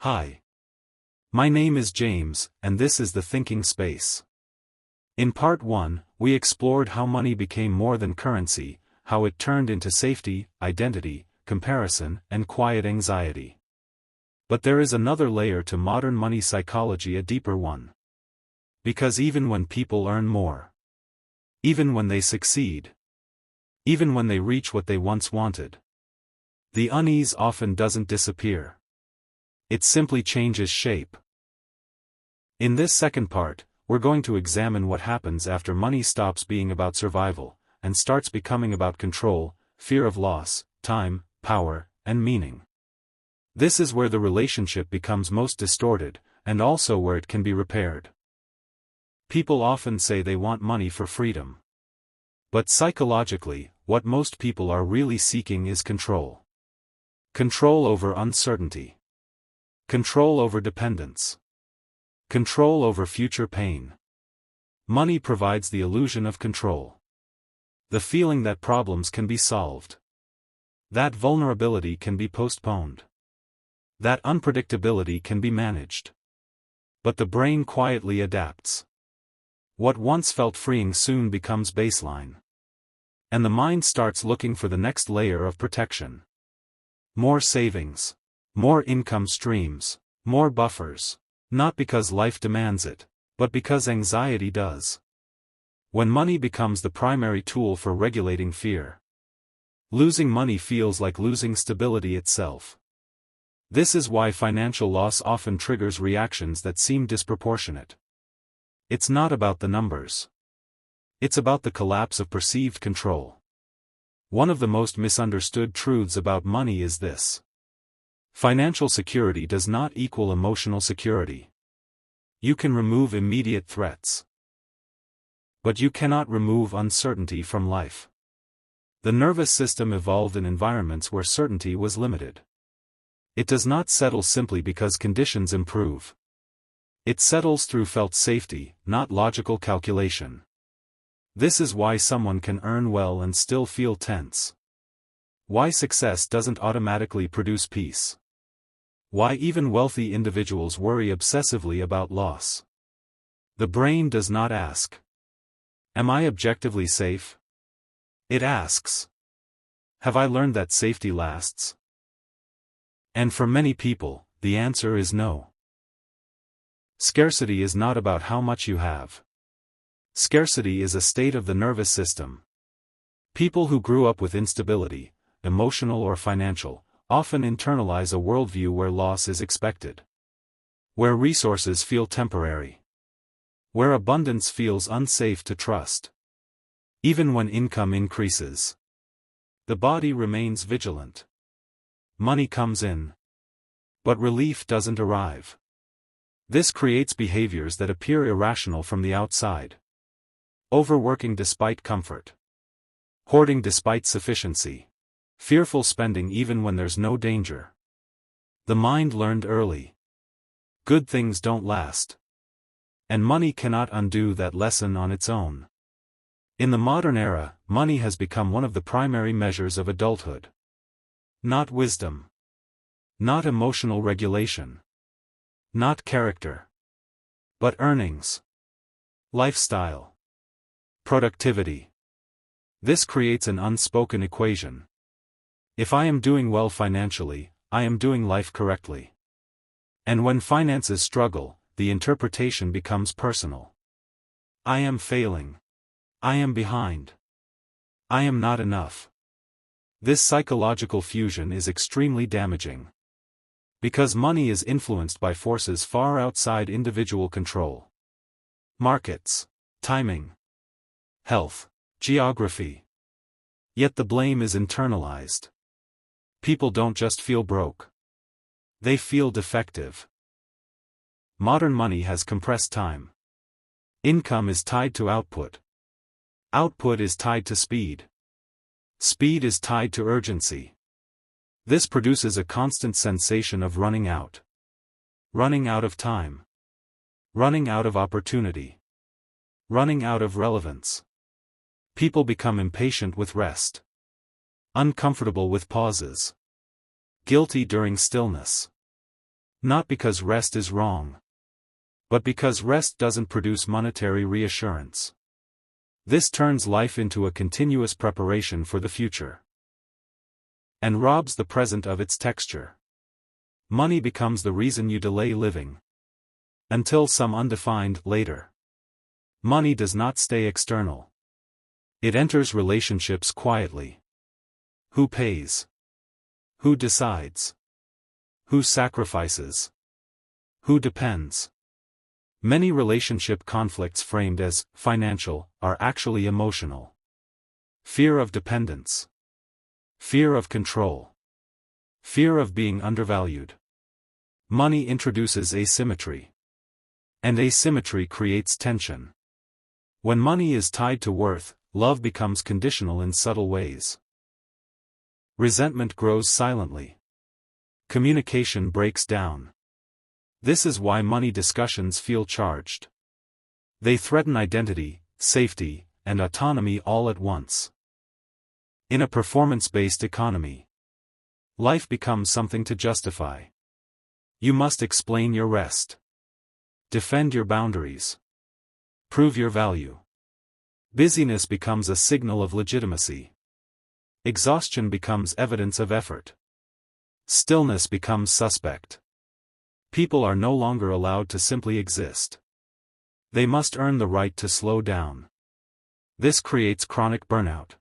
Hi. My name is James, and this is the Thinking Space. In Part 1, we explored how money became more than currency, how it turned into safety, identity, comparison, and quiet anxiety. But there is another layer to modern money psychology, a deeper one. Because even when people earn more, even when they succeed, even when they reach what they once wanted, the unease often doesn't disappear. It simply changes shape. In this second part, we're going to examine what happens after money stops being about survival, and starts becoming about control, fear of loss, time, power, and meaning. This is where the relationship becomes most distorted, and also where it can be repaired. People often say they want money for freedom. But psychologically, what most people are really seeking is control. Control over uncertainty. Control over dependence. Control over future pain. Money provides the illusion of control. The feeling that problems can be solved. That vulnerability can be postponed. That unpredictability can be managed. But the brain quietly adapts. What once felt freeing soon becomes baseline. And the mind starts looking for the next layer of protection. More savings. More income streams, more buffers, not because life demands it, but because anxiety does. When money becomes the primary tool for regulating fear, losing money feels like losing stability itself. This is why financial loss often triggers reactions that seem disproportionate. It's not about the numbers. It's about the collapse of perceived control. One of the most misunderstood truths about money is this. Financial security does not equal emotional security. You can remove immediate threats, but you cannot remove uncertainty from life. The nervous system evolved in environments where certainty was limited. It does not settle simply because conditions improve. It settles through felt safety, not logical calculation. This is why someone can earn well and still feel tense. Why success doesn't automatically produce peace. Why even wealthy individuals worry obsessively about loss. The brain does not ask, am I objectively safe? It asks, have I learned that safety lasts? And for many people, the answer is no. Scarcity is not about how much you have. Scarcity is a state of the nervous system. People who grew up with instability, emotional or financial, often internalize a worldview where loss is expected. Where resources feel temporary. Where abundance feels unsafe to trust. Even when income increases, the body remains vigilant. Money comes in, but relief doesn't arrive. This creates behaviors that appear irrational from the outside. Overworking despite comfort. Hoarding despite sufficiency. Fearful spending even when there's no danger. The mind learned early. Good things don't last. And money cannot undo that lesson on its own. In the modern era, money has become one of the primary measures of adulthood. Not wisdom. Not emotional regulation. Not character. But earnings. Lifestyle. Productivity. This creates an unspoken equation. If I am doing well financially, I am doing life correctly. And when finances struggle, the interpretation becomes personal. I am failing. I am behind. I am not enough. This psychological fusion is extremely damaging. Because money is influenced by forces far outside individual control. Markets, timing, health, geography. Yet the blame is internalized. People don't just feel broke. They feel defective. Modern money has compressed time. Income is tied to output. Output is tied to speed. Speed is tied to urgency. This produces a constant sensation of running out. Running out of time. Running out of opportunity. Running out of relevance. People become impatient with rest. Uncomfortable with pauses. Guilty during stillness. Not because rest is wrong, but because rest doesn't produce monetary reassurance. This turns life into a continuous preparation for the future, and robs the present of its texture. Money becomes the reason you delay living, until some undefined later. Money does not stay external. It enters relationships quietly. Who pays? Who decides? Who sacrifices? Who depends? Many relationship conflicts framed as financial are actually emotional. Fear of dependence. Fear of control. Fear of being undervalued. Money introduces asymmetry. And asymmetry creates tension. When money is tied to worth, love becomes conditional in subtle ways. Resentment grows silently. Communication breaks down. This is why money discussions feel charged. They threaten identity, safety, and autonomy all at once. In a performance-based economy, life becomes something to justify. You must explain your rest. Defend your boundaries. Prove your value. Busyness becomes a signal of legitimacy. Exhaustion becomes evidence of effort. Stillness becomes suspect. People are no longer allowed to simply exist. They must earn the right to slow down. This creates chronic burnout.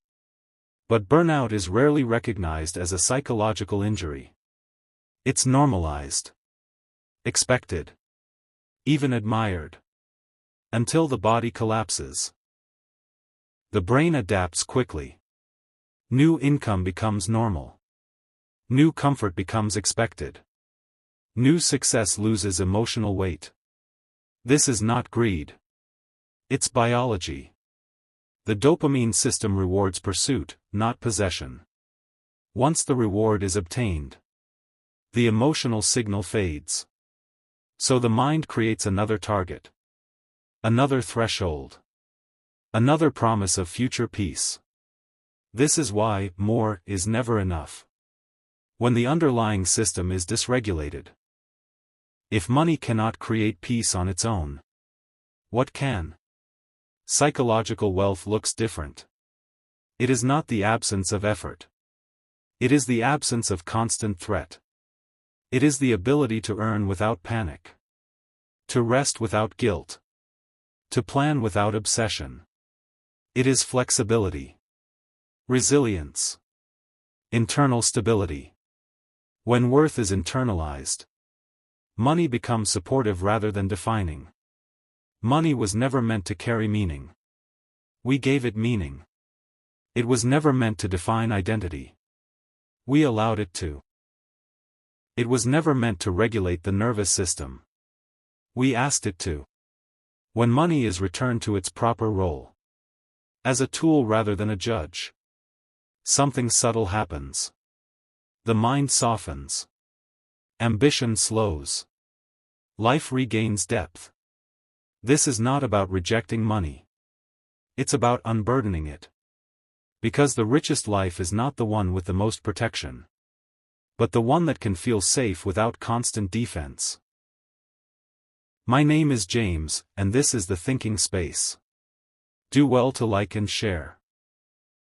But burnout is rarely recognized as a psychological injury. It's normalized, expected, even admired, until the body collapses. The brain adapts quickly. New income becomes normal. New comfort becomes expected. New success loses emotional weight. This is not greed. It's biology. The dopamine system rewards pursuit, not possession. Once the reward is obtained, the emotional signal fades. So the mind creates another target. Another threshold. Another promise of future peace. This is why more is never enough. When the underlying system is dysregulated. If money cannot create peace on its own, what can? Psychological wealth looks different. It is not the absence of effort. It is the absence of constant threat. It is the ability to earn without panic. To rest without guilt. To plan without obsession. It is flexibility. Resilience. Internal stability. When worth is internalized, money becomes supportive rather than defining. Money was never meant to carry meaning. We gave it meaning. It was never meant to define identity. We allowed it to. It was never meant to regulate the nervous system. We asked it to. When money is returned to its proper role, as a tool rather than a judge, something subtle happens. The mind softens. Ambition slows. Life regains depth. This is not about rejecting money. It's about unburdening it. Because the richest life is not the one with the most protection, but the one that can feel safe without constant defense. My name is James, and this is the Thinking Space. Do well to like and share.